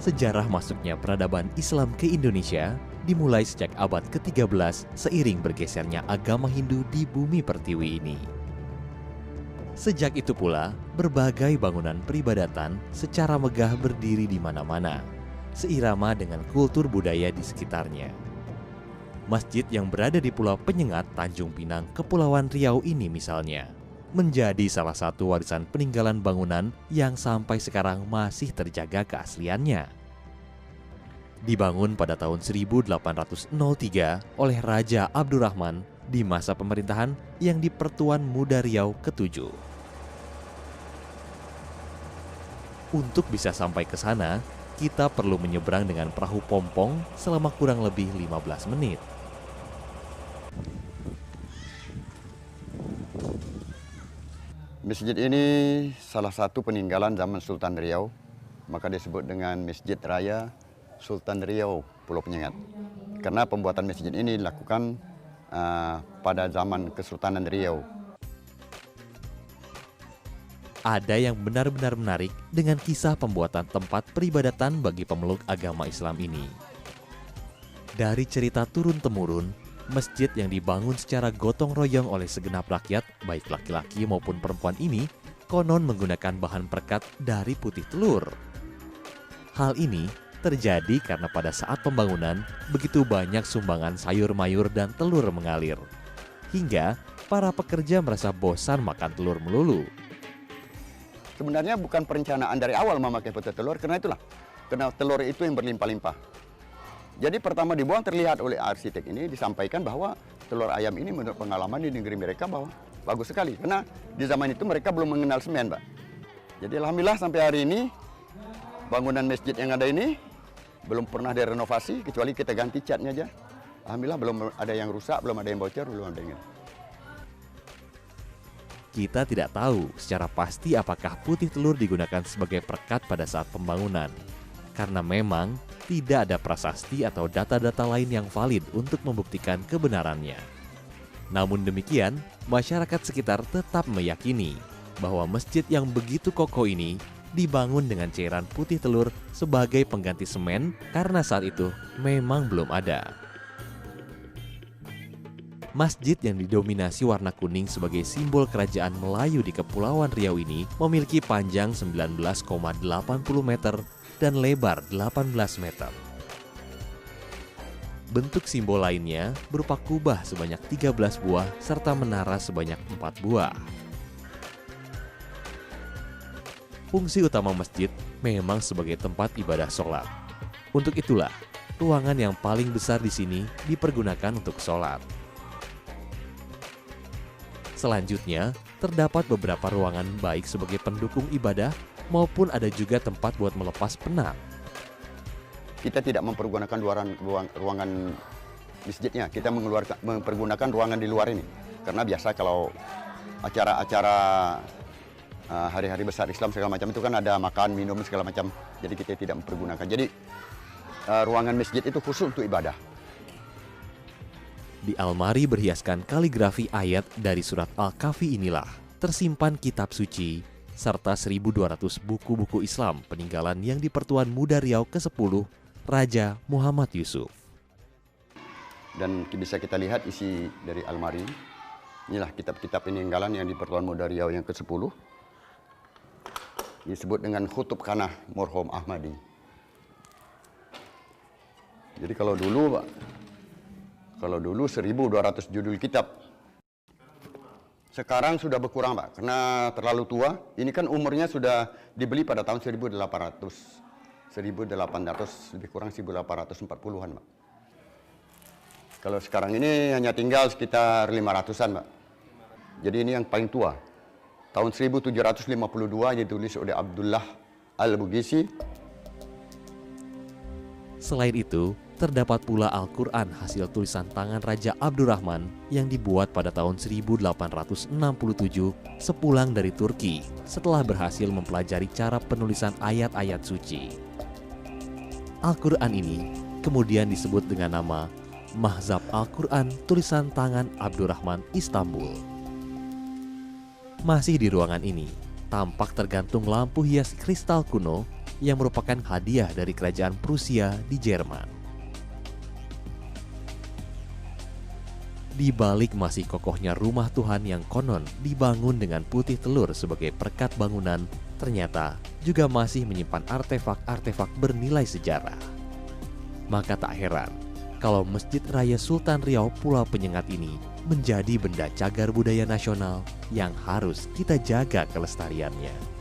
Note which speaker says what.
Speaker 1: Sejarah masuknya peradaban Islam ke Indonesia dimulai sejak abad ke-13 seiring bergesernya agama Hindu di bumi pertiwi ini. Sejak itu pula, berbagai bangunan peribadatan secara megah berdiri di mana-mana, seirama dengan kultur budaya di sekitarnya. Masjid yang berada di Pulau Penyengat, Tanjung Pinang, Kepulauan Riau ini misalnya, menjadi salah satu warisan peninggalan bangunan yang sampai sekarang masih terjaga keasliannya. Dibangun pada tahun 1803 oleh Raja Abdurrahman di masa pemerintahan yang di Pertuan Muda Riau ke-7. Untuk bisa sampai ke sana, kita perlu menyeberang dengan perahu pompong selama kurang lebih 15 menit.
Speaker 2: Masjid ini salah satu peninggalan zaman Sultan Riau, maka disebut dengan Masjid Raya Sultan Riau Pulau Penyengat. Karena pembuatan masjid ini dilakukan pada zaman Kesultanan Riau.
Speaker 1: Ada yang benar-benar menarik dengan kisah pembuatan tempat peribadatan bagi pemeluk agama Islam ini. Dari cerita turun-temurun, masjid yang dibangun secara gotong royong oleh segenap rakyat, baik laki-laki maupun perempuan ini, konon menggunakan bahan perekat dari putih telur. Hal ini terjadi karena pada saat pembangunan, begitu banyak sumbangan sayur mayur dan telur mengalir. Hingga para pekerja merasa bosan makan telur melulu.
Speaker 2: Sebenarnya bukan perencanaan dari awal memakai putih telur, karena itulah. Karena telur itu yang berlimpah-limpah. Jadi pertama dibuang terlihat oleh arsitek ini disampaikan bahwa telur ayam ini menurut pengalaman di negeri mereka bahwa bagus sekali. Karena di zaman itu mereka belum mengenal semen, Pak. Jadi alhamdulillah sampai hari ini bangunan masjid yang ada ini belum pernah direnovasi kecuali kita ganti catnya aja. Alhamdulillah belum ada yang rusak, belum ada yang bocor, belum ada yang...
Speaker 1: Kita tidak tahu secara pasti apakah putih telur digunakan sebagai perekat pada saat pembangunan. Karena memang tidak ada prasasti atau data-data lain yang valid untuk membuktikan kebenarannya. Namun demikian, masyarakat sekitar tetap meyakini bahwa masjid yang begitu kokoh ini dibangun dengan cairan putih telur sebagai pengganti semen karena saat itu memang belum ada. Masjid yang didominasi warna kuning sebagai simbol kerajaan Melayu di Kepulauan Riau ini memiliki panjang 19,80 meter dan lebar 18 meter. Bentuk simbol lainnya berupa kubah sebanyak 13 buah serta menara sebanyak 4 buah. Fungsi utama masjid memang sebagai tempat ibadah sholat. Untuk itulah, ruangan yang paling besar di sini dipergunakan untuk sholat. Selanjutnya, terdapat beberapa ruangan baik sebagai pendukung ibadah maupun ada juga tempat buat melepas penat.
Speaker 2: Kita tidak mempergunakan ruangan masjidnya, kita mempergunakan ruangan di luar ini. Karena biasa kalau acara-acara hari-hari besar Islam segala macam itu kan ada makan, minum segala macam. Jadi kita tidak mempergunakan. Jadi ruangan masjid itu khusus untuk ibadah.
Speaker 1: Di almari berhiaskan kaligrafi ayat dari surat Al-Kahfi inilah tersimpan kitab suci serta 1.200 buku-buku Islam peninggalan yang di Pertuan Muda Riau ke-10 Raja Muhammad Yusuf.
Speaker 2: Dan bisa kita lihat isi dari almari. Inilah kitab-kitab peninggalan yang di Pertuan Muda Riau yang ke-10. Disebut dengan Khutub Khanah Morhum Ahmadi. Jadi kalau dulu 1.200 judul kitab. Sekarang sudah berkurang, Pak, karena terlalu tua. Ini kan umurnya sudah dibeli pada tahun 1800, lebih kurang 1840-an, Pak. Kalau sekarang ini hanya tinggal sekitar 500-an, Pak. Jadi ini yang paling tua. Tahun 1752 ditulis oleh Abdullah Al-Bugisi.
Speaker 1: Selain itu, terdapat pula Al-Quran hasil tulisan tangan Raja Abdurrahman yang dibuat pada tahun 1867 sepulang dari Turki setelah berhasil mempelajari cara penulisan ayat-ayat suci. Al-Quran ini kemudian disebut dengan nama Mahzab Al-Quran tulisan tangan Abdurrahman Istanbul. Masih di ruangan ini, tampak tergantung lampu hias kristal kuno yang merupakan hadiah dari kerajaan Prusia di Jerman. Di balik masih kokohnya rumah Tuhan yang konon dibangun dengan putih telur sebagai perekat bangunan, ternyata juga masih menyimpan artefak-artefak bernilai sejarah. Maka tak heran kalau Masjid Raya Sultan Riau Pulau Penyengat ini menjadi benda cagar budaya nasional yang harus kita jaga kelestariannya.